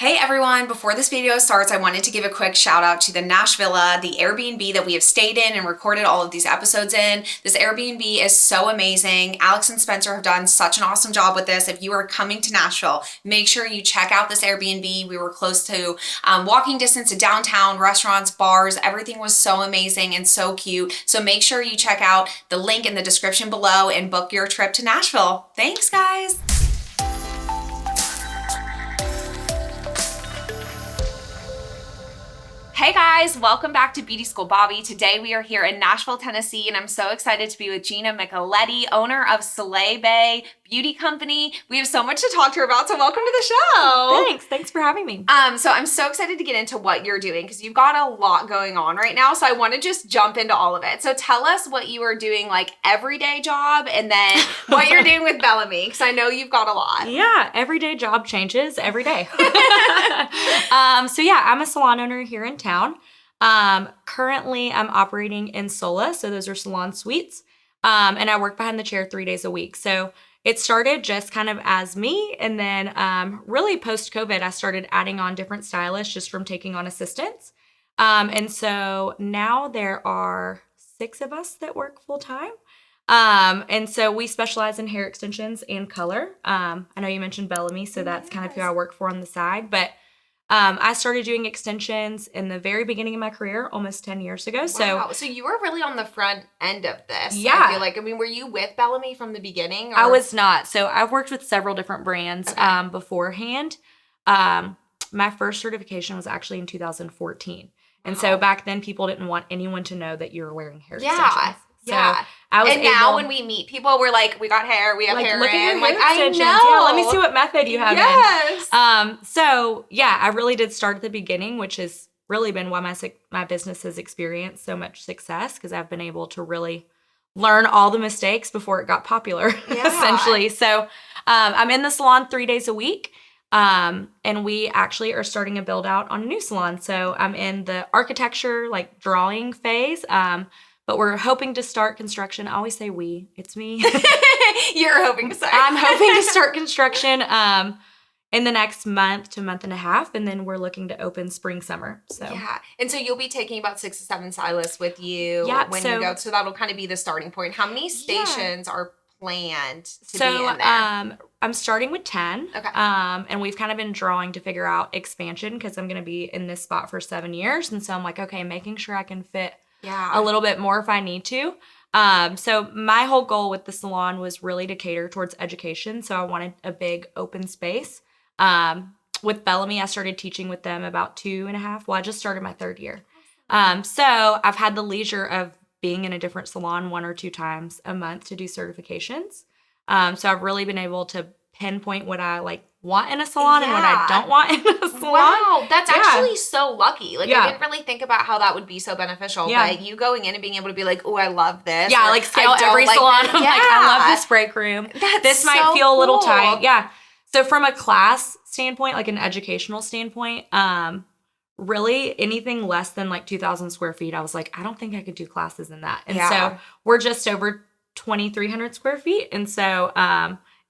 Hey everyone, before this video starts, I wanted to give a quick shout out to the Nashville, the Airbnb that we have stayed in and recorded all of these episodes in. This Airbnb is so amazing. Alex and Spencer have done such an awesome job with this. If you are coming to Nashville, make sure you check out this Airbnb. We were close to walking distance to downtown, restaurants, bars. Everything was so amazing and so cute. So make sure you check out the link in the description below and book your trip to Nashville. Thanks guys. Hey guys, welcome back to Beauty School Bobbi. Today we are here in Nashville, Tennessee, and I'm so excited to be with Gina Micheletti, owner of SLAY BAE Beauty Company. We have so much to talk to her about, so welcome to the show. Thanks for having me. So I'm so excited to get into what you're doing because you've got a lot going on right now, so I want to just jump into all of it. So tell us what you are doing, like everyday job, and then what you're doing with Bellamy, because I know you've got a lot. Yeah, everyday job changes every day. So yeah, I'm a salon owner here in town. Currently I'm operating in Sola, so those are salon suites. And I work behind the chair 3 days a week. So it started just kind of as me, and then really post-COVID, I started adding on different stylists just from taking on assistants. And so now there are 6 of us that work full-time. And so we specialize in hair extensions and color. I know you mentioned Bellamy, so that's kind of who I work for on the side, but I started doing extensions in the very beginning of my career, almost 10 years ago. Wow. So you were really on the front end of this. Yeah. I feel like, were you with Bellamy from the beginning? Or? I was not. So I've worked with several different brands beforehand. My first certification was actually in 2014. And so back then people didn't want anyone to know that you were wearing hair extensions. So I was now when we meet people, we're like, we got hair, we have hair look in. at your like, hair extensions. I know. Yeah, let me see what method you have in. So yeah, I really did start at the beginning, which has really been why my business has experienced so much success, because I've been able to really learn all the mistakes before it got popular, essentially. So I'm in the salon 3 days a week. And we actually are starting a build out on a new salon. So I'm in the architecture, like drawing phase. But we're hoping to start construction. I always say we. It's me. You're hoping to start. I'm hoping to start construction in the next month to month and a half, and then we're looking to open spring, summer. So yeah, and so you'll be taking about 6 to 7 stylists with you when you go. So that'll kind of be the starting point. How many stations are planned to be in there? I'm starting with 10. Okay. And we've kind of been drawing to figure out expansion because I'm going to be in this spot for 7 years, and so I'm like, okay, making sure I can fit a little bit more if I need to. So my whole goal with the salon was really to cater towards education. So I wanted a big open space. With Bellamy, I started teaching with them about 2.5. Well, I just started my 3rd year. So I've had the leisure of being in a different salon 1 or 2 times a month to do certifications. So I've really been able to pinpoint what I want in a salon and what I don't want in a salon. Wow, that's actually so lucky. I didn't really think about how that would be so beneficial. But you going in and being able to be like, oh, I love this. Yeah, scale every salon. I'm like, I love this break room. This might feel a little tight. Yeah. So from a class standpoint, like an educational standpoint, really anything less than 2,000 square feet, I was like, I don't think I could do classes in that. And so we're just over 2,300 square feet. And so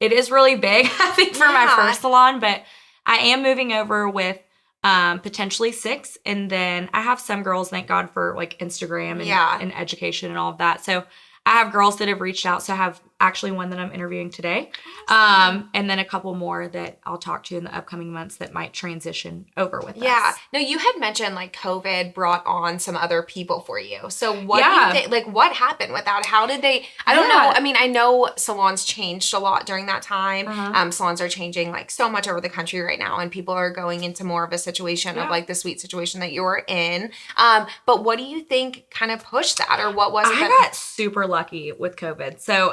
it is really big, I think, for my first salon, but I am moving over with potentially 6. And then I have some girls, thank God for Instagram and education and all of that. So I have girls that have reached out. So I have actually one that I'm interviewing today. And then a couple more that I'll talk to in the upcoming months that might transition over with us. Yeah. Now, you had mentioned COVID brought on some other people for you. So what do you think, what happened with that? How did they, I don't know. I know salons changed a lot during that time. Salons are changing so much over the country right now, and people are going into more of a situation of the sweet situation that you're in. But what do you think kind of pushed that, or what was it? I got super lucky with COVID. So,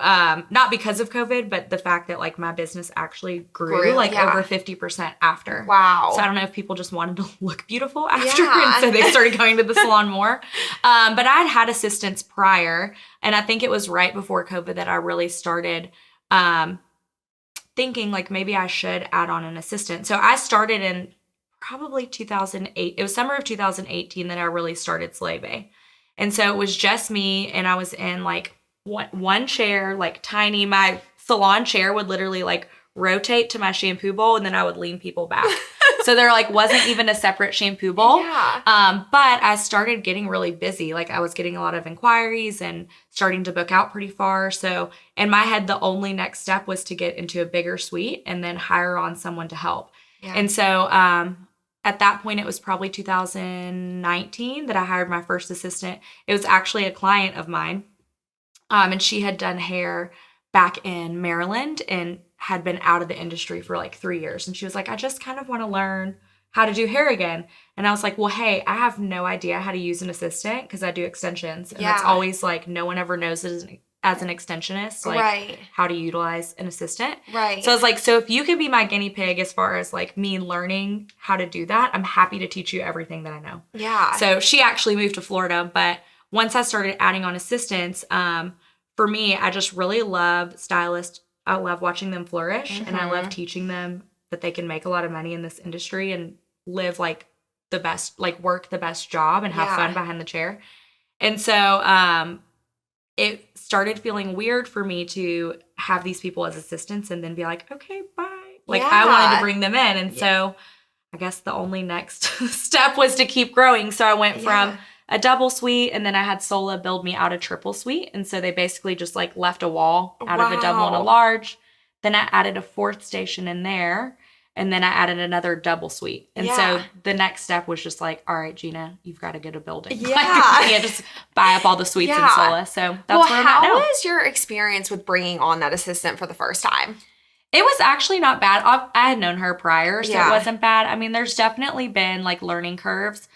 not because of COVID, but the fact that my business actually grew over 50% after. Wow. So I don't know if people just wanted to look beautiful after, and so they started going to the salon more. But I'd had assistants prior, and I think it was right before COVID that I really started thinking maybe I should add on an assistant. So I started in probably 2008. It was summer of 2018 that I really started SLAY BAE. And so it was just me, and I was in one chair, tiny. My salon chair would literally rotate to my shampoo bowl and then I would lean people back. So there like wasn't even a separate shampoo bowl. Yeah. But I started getting really busy. Like I was getting a lot of inquiries and starting to book out pretty far. So in my head, the only next step was to get into a bigger suite and then hire on someone to help. Yeah. And so at that point, it was probably 2019 that I hired my first assistant. It was actually a client of mine. And she had done hair back in Maryland and had been out of the industry for like 3 years. And she was like, I just kind of want to learn how to do hair again. And I was like, well, hey, I have no idea how to use an assistant because I do extensions. And it's always like no one ever knows it as an extensionist, like how to utilize an assistant. Right. So I was like, so if you could be my guinea pig as far as like me learning how to do that, I'm happy to teach you everything that I know. Yeah. So she actually moved to Florida. But once I started adding on assistants, for me, I just really love stylists. I love watching them flourish, and I love teaching them that they can make a lot of money in this industry and live like the best, like work the best job and have fun behind the chair. And so it started feeling weird for me to have these people as assistants and then be like, okay, bye. Like I wanted to bring them in. And so I guess the only next step was to keep growing. So I went from a double suite, and then I had Sola build me out a triple suite. And so they basically just like left a wall out of a double and a large. Then I added a fourth station in there, and then I added another double suite. And so the next step was just like, all right, Gina, you've got to get a building. Yeah. Like, you can't just buy up all the suites in Sola. So that's where I'm at now. How was your experience with bringing on that assistant for the first time? It was actually not bad. I had known her prior, so it wasn't bad. I mean, there's definitely been like learning curves.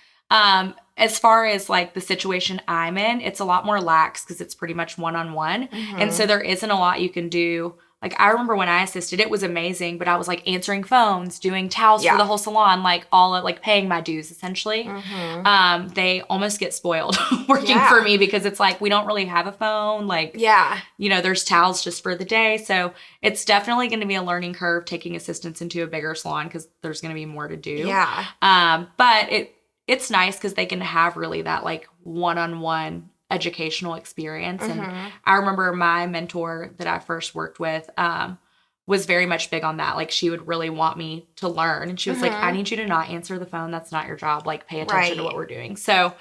As far as like the situation I'm in, it's a lot more lax because it's pretty much one-on-one. And so there isn't a lot you can do. Like I remember when I assisted, it was amazing, but I was like answering phones, doing towels for the whole salon, like all of, like paying my dues essentially. They almost get spoiled working for me because it's like, we don't really have a phone. Like, you know, there's towels just for the day. So it's definitely going to be a learning curve taking assistants into a bigger salon because there's going to be more to do. But it's nice because they can have really that like one-on-one educational experience. And I remember my mentor that I first worked with was very much big on that. Like she would really want me to learn. And she was like, I need you to not answer the phone. That's not your job. Like pay attention to what we're doing. So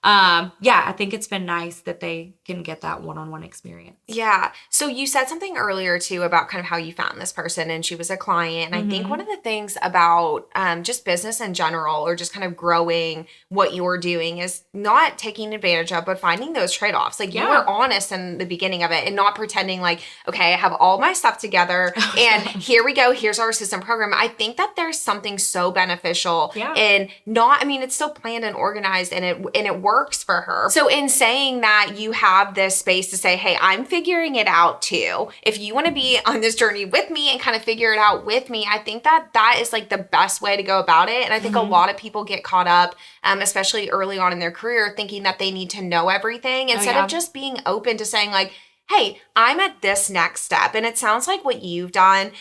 I think it's been nice that they can get that one-on-one experience. Yeah. So you said something earlier too about kind of how you found this person and she was a client. And I think one of the things about just business in general or just kind of growing what you're doing is not taking advantage of, but finding those trade-offs. Like you were honest in the beginning of it and not pretending like, okay, I have all my stuff together and here we go. Here's our assistant program. I think that there's something so beneficial in not, I mean, it's still planned and organized and it works for her. So in saying that, you have this space to say, hey, I'm figuring it out too. If you want to be on this journey with me and kind of figure it out with me, I think that that is like the best way to go about it. And I think a lot of people get caught up, especially early on in their career, thinking that they need to know everything instead of just being open to saying like, hey, I'm at this next step. And it sounds like what you've done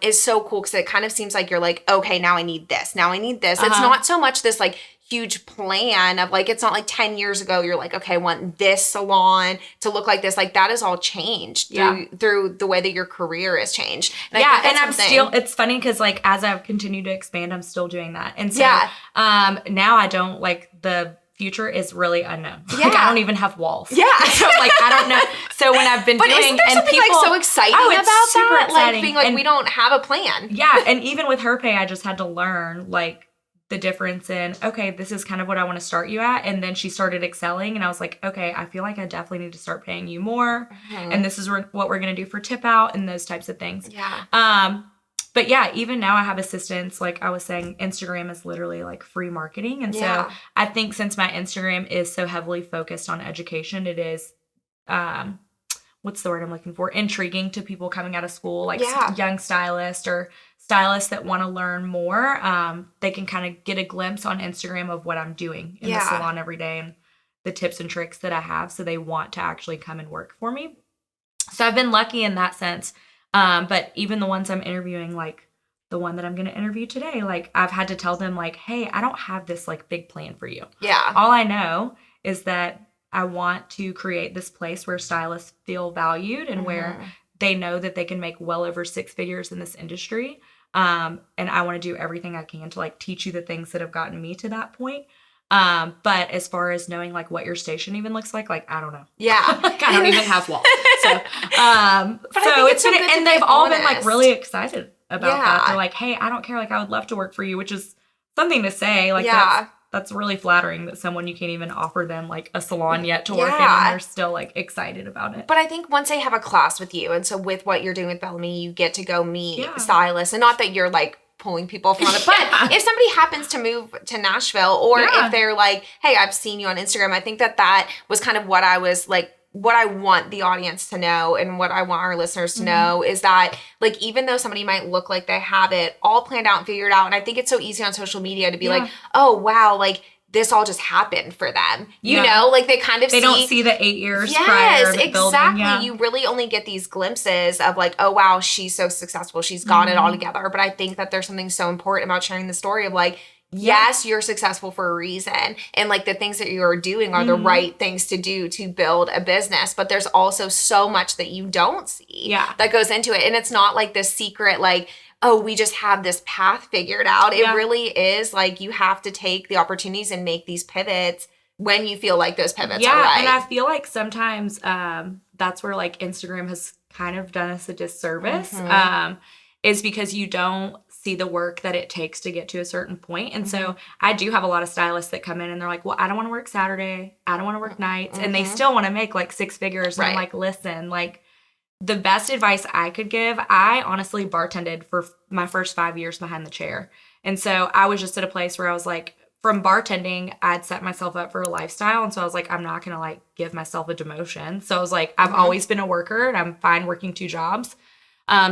is so cool because it kind of seems like you're like, okay, now I need this. Now I need this. It's not so much this like huge plan of like, it's not like 10 years ago, you're like, okay, I want this salon to look like this. Like that is all changed through the way that your career has changed. And and I'm still, it's funny because like, as I've continued to expand, I'm still doing that. And so now I don't like the future is really unknown. Like I don't even have walls. So like, I don't know. So when I've been but doing, isn't there and something people, like so exciting about that? Exciting. Like being like, we don't have a plan. And even with her pay, I just had to learn like, the difference in, okay, this is kind of what I want to start you at. And then she started excelling and I was like, okay, I feel like I definitely need to start paying you more. And this is what we're going to do for tip out and those types of things. But yeah, even now I have assistants, like I was saying, Instagram is literally like free marketing. And so I think since my Instagram is so heavily focused on education, it is, what's the word I'm looking for? Intriguing to people coming out of school, like young stylists or stylists that want to learn more. They can kind of get a glimpse on Instagram of what I'm doing in the salon every day and the tips and tricks that I have. So they want to actually come and work for me. So I've been lucky in that sense. But even the ones I'm interviewing, like the one that I'm going to interview today, like I've had to tell them like, hey, I don't have this like big plan for you. All I know is that I want to create this place where stylists feel valued and where they know that they can make well over 6 figures in this industry. And I want to do everything I can to like teach you the things that have gotten me to that point. But as far as knowing like what your station even looks like I don't know. Yeah. Like I don't even have walls. So, so it's been, and they've all been like really excited about that. They're like, hey, I don't care. Like I would love to work for you, which is something to say. Like that's really flattering that someone you can't even offer them like a salon yet to work in and they're still like excited about it. But I think once they have a class with you, and so with what you're doing with Bellamy, you get to go meet stylists, and not that you're like pulling people from it, but if somebody happens to move to Nashville, or if they're like, hey, I've seen you on Instagram, I think that was kind of what I was like, what I want the audience to know and what I want our listeners to know is that like, even though somebody might look like they have it all planned out and figured out, and I think it's so easy on social media to be like, oh, wow, like this all just happened for them. You know, like they kind of don't see the 8 years prior of it exactly. building. You really only get these glimpses of like, oh, wow, she's so successful. She's got it all together. But I think that there's something so important about sharing the story of like, yes, you're successful for a reason. And like the things that you are doing are the right things to do to build a business. But there's also so much that you don't see that goes into it. And it's not like this secret, like, oh, we just have this path figured out. It really is like you have to take the opportunities and make these pivots when you feel like those pivots are right. And I feel like sometimes that's where like Instagram has kind of done us a disservice is because you don't see the work that it takes to get to a certain point. And so I do have a lot of stylists that come in and they're like, well, I don't want to work Saturday. I don't want to work nights. And they still want to make like 6 figures. And I'm like, listen, like the best advice I could give, I honestly bartended for my first 5 years behind the chair. And so I was just at a place where I was like, from bartending, I'd set myself up for a lifestyle. And so I was like, I'm not going to like give myself a demotion. So I was like, I've always been a worker and I'm fine working 2 jobs.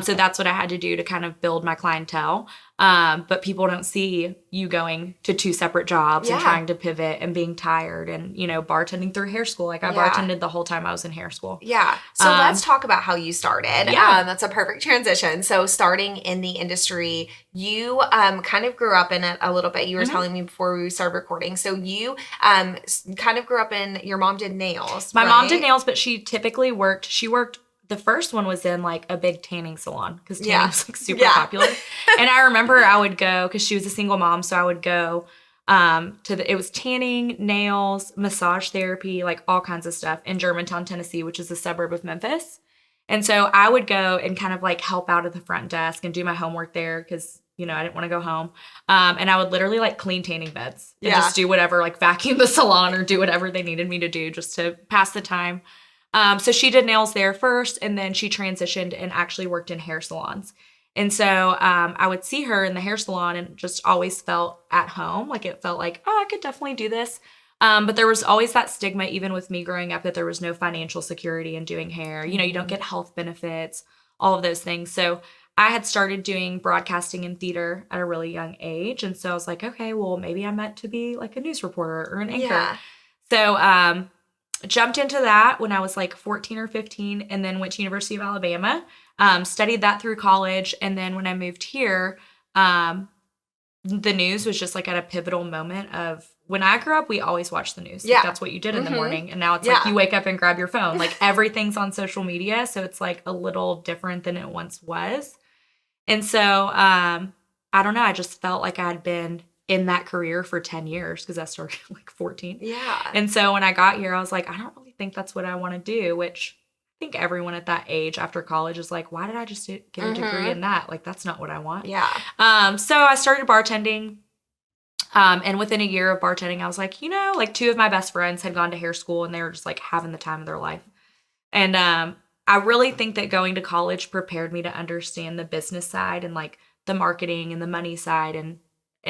So that's what I had to do to kind of build my clientele. But people don't see you going to 2 separate jobs and trying to pivot and being tired and, you know, bartending through hair school. Like I bartended the whole time I was in hair school. Yeah. So let's talk about how you started. That's a perfect transition. So starting in the industry, you kind of grew up in it a little bit. You were telling me before we started recording. So you kind of grew up in, your mom did nails. My mom did nails, but she typically worked, the first one was in like a big tanning salon because tanning was like super popular. And I remember I would go, because she was a single mom, so I would go it was tanning, nails, massage therapy, like all kinds of stuff in Germantown, Tennessee, which is a suburb of Memphis. And so I would go and kind of like help out at the front desk and do my homework there because, you know, I didn't want to go home. And I would literally like clean tanning beds and just do whatever, like vacuum the salon or do whatever they needed me to do just to pass the time. So she did nails there first, and then she transitioned and actually worked in hair salons. And so I would see her in the hair salon and just always felt at home. Like it felt like, oh, I could definitely do this. But there was always that stigma, even with me growing up, that there was no financial security in doing hair. You know, you don't get health benefits, all of those things. So I had started doing broadcasting and theater at a really young age. And so I was like, okay, well, maybe I'm meant to be like a news reporter or an anchor. Yeah. So jumped into that when I was like 14 or 15 and then went to University of Alabama, studied that through college. And then when I moved here, the news was just like at a pivotal moment of when I grew up, we always watched the news. Like, that's what you did in the morning. And now it's like you wake up and grab your phone. Like everything's on social media. So it's like a little different than it once was. And so I don't know. I just felt like I had been in that career for 10 years because I started like 14. Yeah. And so when I got here, I was like, I don't really think that's what I want to do, which I think everyone at that age after college is like, why did I just get a degree in that? Like, that's not what I want. Yeah. So I started bartending. And within a year of bartending, I was like, you know, like 2 of my best friends had gone to hair school and they were just like having the time of their life. And I really think that going to college prepared me to understand the business side and like the marketing and the money side. And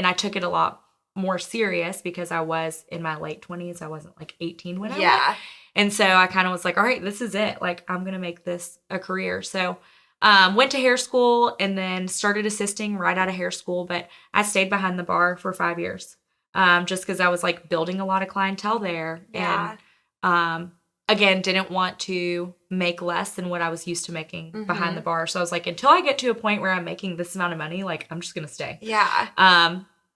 I took it a lot more serious because I was in my late 20s. I wasn't like 18 when I went. And so I kind of was like, all right, this is it. Like, I'm going to make this a career. So went to hair school and then started assisting right out of hair school. But I stayed behind the bar for 5 years just because I was like building a lot of clientele there. Yeah. And again, didn't want to make less than what I was used to making behind the bar. So I was like, until I get to a point where I'm making this amount of money, like, I'm just going to stay.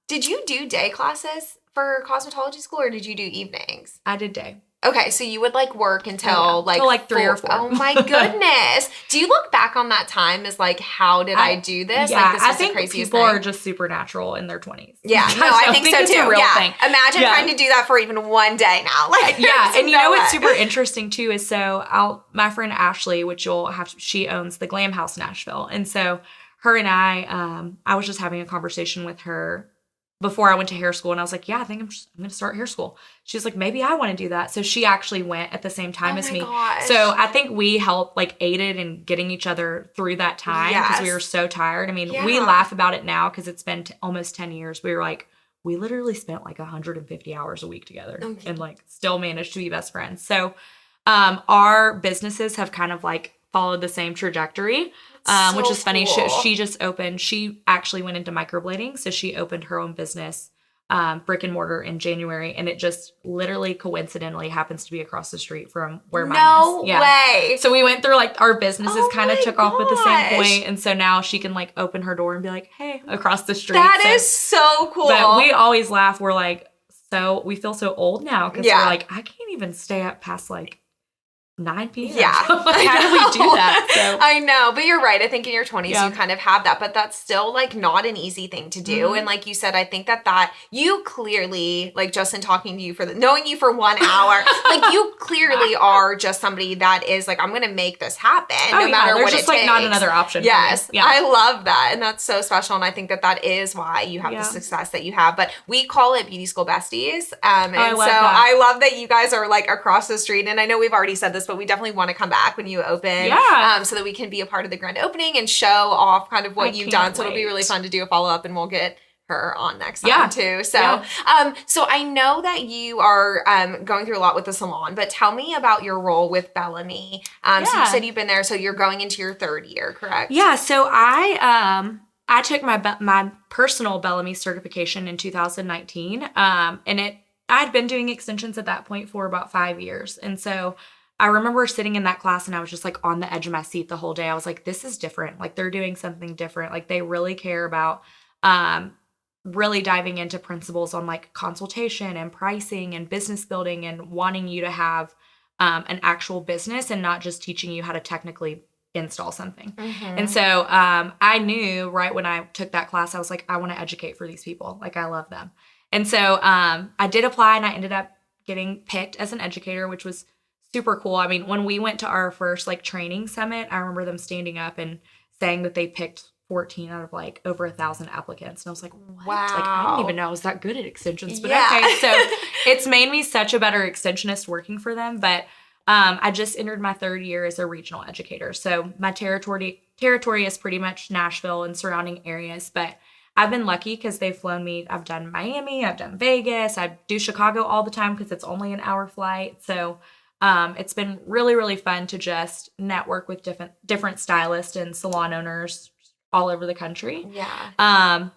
Did you do day classes for cosmetology school or did you do evenings? I did day. Okay, so you would like work until like 3 or 4. Oh my goodness! Do you look back on that time as like, how did I do this? Yeah, like, this was I think the craziest people thing. are just supernatural in their 20s. Yeah, no, I think so it's too. A real thing. Imagine trying to do that for even one day now. Like, yeah, and you know what's super interesting too is my friend Ashley, which she owns the Glam House Nashville, and so her and I was just having a conversation with her before I went to hair school, and I was like, yeah, I think I'm going to start hair school. She's like, maybe I want to do that. So she actually went at the same time as me. Gosh. So I think we helped, like, aided in getting each other through that time because we were so tired. I mean, we laugh about it now because it's been almost 10 years. We were like, we literally spent like 150 hours a week together and like still managed to be best friends. So our businesses have kind of like followed the same trajectory. Which is funny. Cool. She actually went into microblading. So she opened her own business, brick and mortar in January. And it just literally coincidentally happens to be across the street from where mine is. No way. So we went through like our businesses kind of took off at the same point. And so now she can like open her door and be like, hey, across the street. That is so cool. But we always laugh. We're like, we feel so old now because we're like, I can't even stay up past like 9 p.m. Yeah. Like, how do we do that? So. I know, but you're right. I think in your 20s, you kind of have that, but that's still like not an easy thing to do. Mm-hmm. And like you said, I think that you clearly, like just in talking to you knowing you for 1 hour, like you clearly are just somebody that is like, I'm going to make this happen no matter what it takes. There's just like not another option. Yes. Yeah. I love that. And that's so special. And I think that is why you have the success that you have, but we call it Beauty School Besties. I love that you guys are like across the street. And I know we've already said this, but we definitely want to come back when you open. Yeah. So that we can be a part of the grand opening and show off kind of what you've done. So it'll be really fun to do a follow-up, and we'll get her on next time too. So, so I know that you are going through a lot with the salon, but tell me about your role with Bellamy. So you said you've been there, so you're going into your 3rd year, correct? Yeah. So I took my personal Bellamy certification in 2019, and I'd been doing extensions at that point for about 5 years, and so I remember sitting in that class and I was just like on the edge of my seat the whole day. I was like, this is different. Like they're doing something different. Like they really care about really diving into principles on like consultation and pricing and business building and wanting you to have an actual business and not just teaching you how to technically install something. Mm-hmm. And so I knew right when I took that class, I was like, I want to educate for these people. Like I love them. And so I did apply and I ended up getting picked as an educator, which was super cool. I mean, when we went to our first like training summit, I remember them standing up and saying that they picked 14 out of like over 1,000 applicants. And I was like, what? Wow. Like, I didn't even know I was that good at extensions, but okay. So it's made me such a better extensionist working for them. But I just entered my 3rd year as a regional educator. So my territory is pretty much Nashville and surrounding areas, but I've been lucky because they've flown me. I've done Miami, I've done Vegas, I do Chicago all the time because it's only an hour flight. So it's been really, really fun to just network with different stylists and salon owners all over the country. Yeah.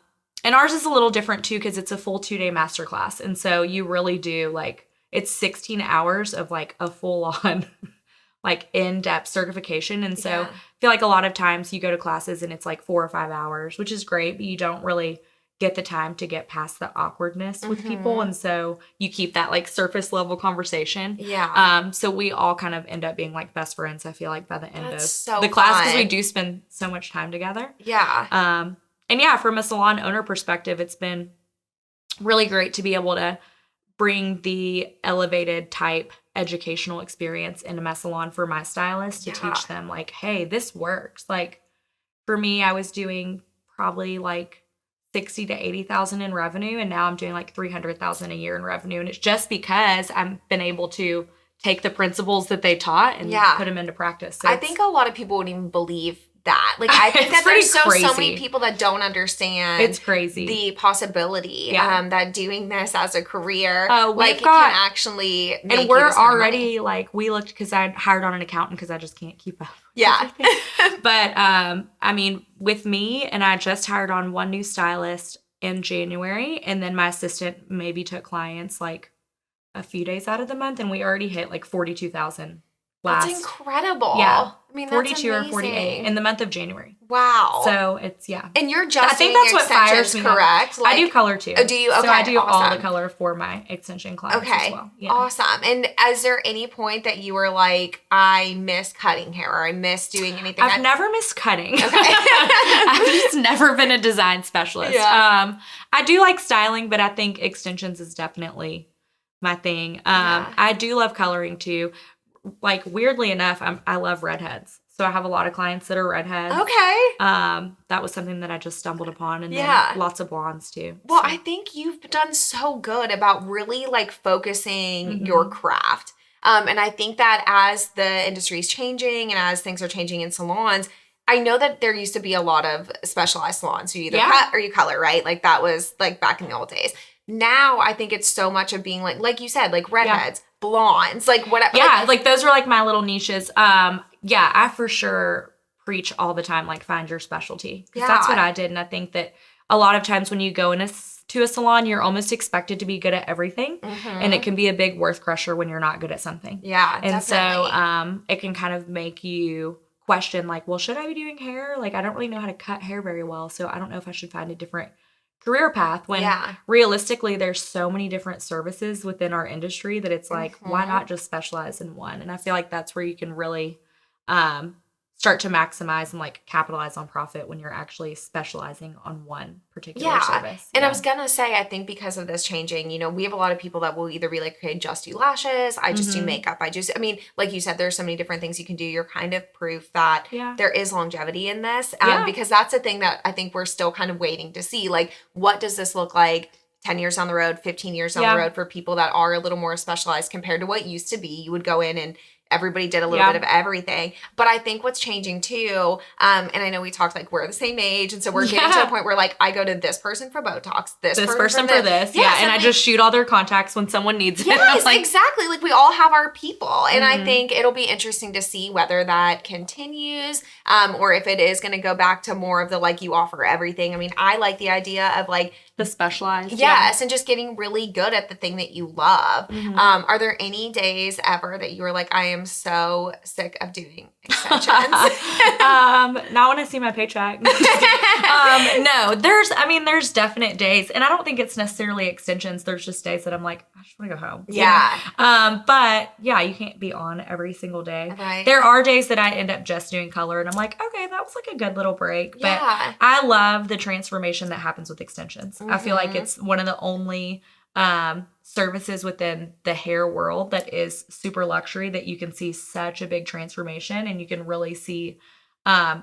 And ours is a little different too because it's a full 2-day masterclass. And so you really do like, it's 16 hours of like a full on like in-depth certification. And so I feel like a lot of times you go to classes and it's like 4 or 5 hours, which is great, but you don't really get the time to get past the awkwardness with people. And so you keep that like surface level conversation. Yeah. So we all kind of end up being like best friends, I feel like, by the end of so the class because we do spend so much time together. Yeah. And yeah, from a salon owner perspective, it's been really great to be able to bring the elevated type educational experience into my salon for my stylist to teach them like, hey, this works. Like for me, I was doing probably like 60 to 80,000 in revenue. And now I'm doing like 300,000 a year in revenue. And it's just because I've been able to take the principles that they taught and put them into practice. So I think a lot of people wouldn't even believe that. Like, I think that there's so many people that don't understand it's crazy the possibility that doing this as a career, like, can actually make and we're already like, we looked because I hired on an accountant because I just can't keep up. Yeah. But I mean, with me, and I just hired on one new stylist in January, and then my assistant maybe took clients like a few days out of the month, and we already hit like 42,000 last. That's incredible. Yeah. I mean, 42 that's or 48 in the month of January. Wow. So it's, yeah. And you're just I think that's what fires me, correct? Like, I do color too. Oh, do you? Okay, so I do awesome. all the color for my extension clients as well. Yeah. Awesome. And is there any point that you were like, I miss cutting hair or I miss doing anything? I've never missed cutting. Okay. I've just never been a design specialist. Yeah. I do like styling, but I think extensions is definitely my thing. I do love coloring too. Like, weirdly enough, I love redheads. So I have a lot of clients that are redheads. Okay. That was something that I just stumbled upon, and then lots of blondes too. Well, so. I think you've done so good about really like focusing your craft. And I think that as the industry is changing and as things are changing in salons, I know that there used to be a lot of specialized salons. You either cut or you color, right? Like that was like back in the old days. Now I think it's so much of being like you said, like redheads, blondes, like whatever. Yeah, like those are like my little niches. Yeah, I for sure preach all the time, like find your specialty. Because that's what I did. And I think that a lot of times when you go to a salon, you're almost expected to be good at everything. And it can be a big worth crusher when you're not good at something. Yeah, and definitely. So it can kind of make you question like, well, should I be doing hair? Like, I don't really know how to cut hair very well. So I don't know if I should find a different career path when realistically there's so many different services within our industry that it's like, why not just specialize in one? And I feel like that's where you can really start to maximize and like capitalize on profit when you're actually specializing on one particular service. And I was gonna say, I think because of this changing, you know, we have a lot of people that will either be like, okay, just do lashes, I just do makeup, I mean, like you said, there's so many different things you can do. You're kind of proof that there is longevity in this, because that's a thing that I think we're still kind of waiting to see. Like, what does this look like 10 years down the road, 15 years down the road for people that are a little more specialized compared to what used to be? You would go in and everybody did a little bit of everything. But I think what's changing too, and I know we talked like we're the same age, and so we're getting to a point where like I go to this person for Botox, this person for this. Yeah, and I just shoot all their contacts when someone needs it. Yes, like, exactly. Like we all have our people. And I think it'll be interesting to see whether that continues, or if it is going to go back to more of the like you offer everything. I mean, I like the idea of like the specialized. Yes, and just getting really good at the thing that you love. Are there any days ever that you were like, I am so sick of doing extensions? Not when I see my paycheck. No, there's definite days, and I don't think it's necessarily extensions. There's just days that I'm like, I just want to go home. Yeah. But yeah, you can't be on every single day. Right. There are days that I end up just doing color, and I'm like, okay, that was like a good little break. But I love the transformation that happens with extensions. I feel like it's one of the only services within the hair world that is super luxury that you can see such a big transformation, and you can really see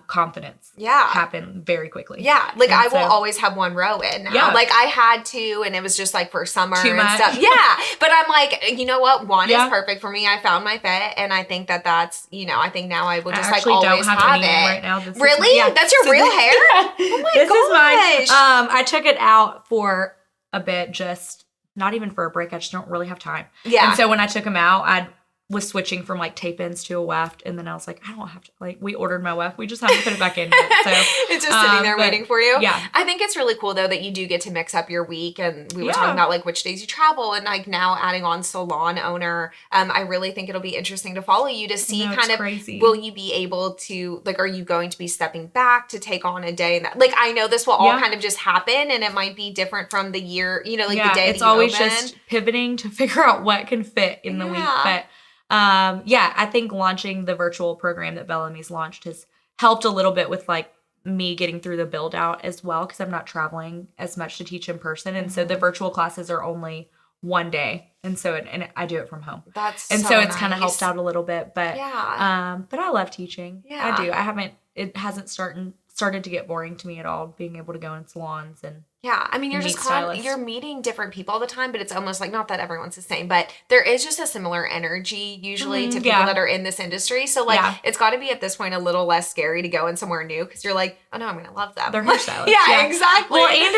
confidence happen very quickly. Yeah. Like I will always have one row in now. Yeah. Like I had to, and it was just like for summer and stuff. Yeah. But I'm like, you know what? One is perfect for me. I found my fit, and I think that that's, you know, I think now I will just like always have it. Right now. Really? That's your real hair? Oh my gosh. This is mine. I took it out for a bit, just not even for a break. I just don't really have time. Yeah. And so when I took them out, I was switching from like tape ins to a weft, and then I was like, I don't have to, like, we ordered my weft, we just have to put it back in yet. So it's just sitting there waiting for you. Yeah. I think it's really cool though that you do get to mix up your week, and we were talking about like which days you travel, and like now adding on salon owner. I really think it'll be interesting to follow you to see crazy. Will you be able to, like, are you going to be stepping back to take on a day that, like, I know this will all kind of just happen, and it might be different from the year, you know, like the day it's always just pivoting to figure out what can fit in the week. But I think launching the virtual program that Bellamy's launched has helped a little bit with like me getting through the build out as well, because I'm not traveling as much to teach in person. And so the virtual classes are only one day. And so and I do it from home. So it's kind of helped out a little bit. But but I love teaching. Yeah. I do. It hasn't started to get boring to me at all, being able to go in salons and I mean, you're just you're meeting different people all the time, but it's almost like, not that everyone's the same, but there is just a similar energy usually to people that are in this industry. So like it's got to be at this point a little less scary to go in somewhere new, because you're like, oh no, I'm gonna love them. They're hairstylists. Exactly. Well, and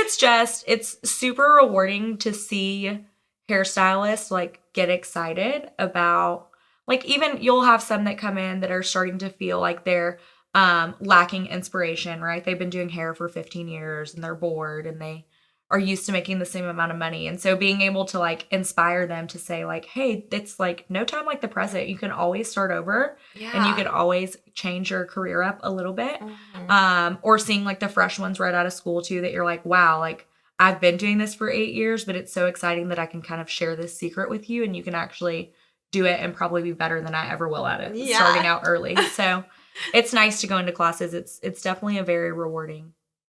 it's super rewarding to see hairstylists like get excited about, like, even you'll have some that come in that are starting to feel like they're lacking inspiration, right? They've been doing hair for 15 years and they're bored, and they are used to making the same amount of money. And so being able to like inspire them to say like, hey, it's like no time like the present. You can always start over and you can always change your career up a little bit. Or seeing like the fresh ones right out of school too, that you're like, wow, like I've been doing this for 8 years, but it's so exciting that I can kind of share this secret with you and you can actually do it and probably be better than I ever will at it starting out early. So it's nice to go into classes. It's definitely a very rewarding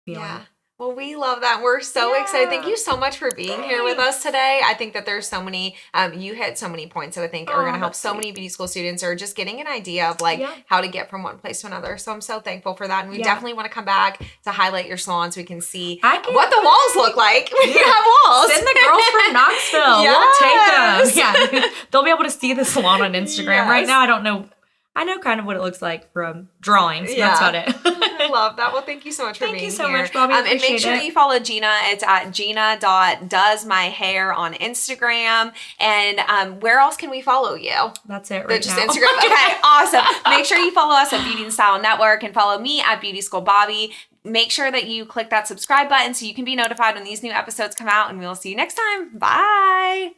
feeling. Yeah. Well, we love that. We're so excited. Thank you so much for being here with us today. I think that there's so many, you hit so many points that I think are going to help so many beauty school students or just getting an idea of like how to get from one place to another. So I'm so thankful for that. And we definitely want to come back to highlight your salon so we can see what the walls look like when you have walls. Send the girls from Knoxville. We'll take them. Yeah. They'll be able to see the salon on Instagram. Right now, I don't know. I know kind of what it looks like from drawings. That's about it. I love that. Well, thank you so much for being here. Thank you so much, Bobbi. And make sure that you follow Gina. It's at gina.doesmyhair on Instagram. And where else can we follow you? That's it right just now. Instagram? Okay, awesome. Make sure you follow us at Beauty and Style Network and follow me at Beauty School Bobbi. Make sure that you click that subscribe button so you can be notified when these new episodes come out. And we'll see you next time. Bye.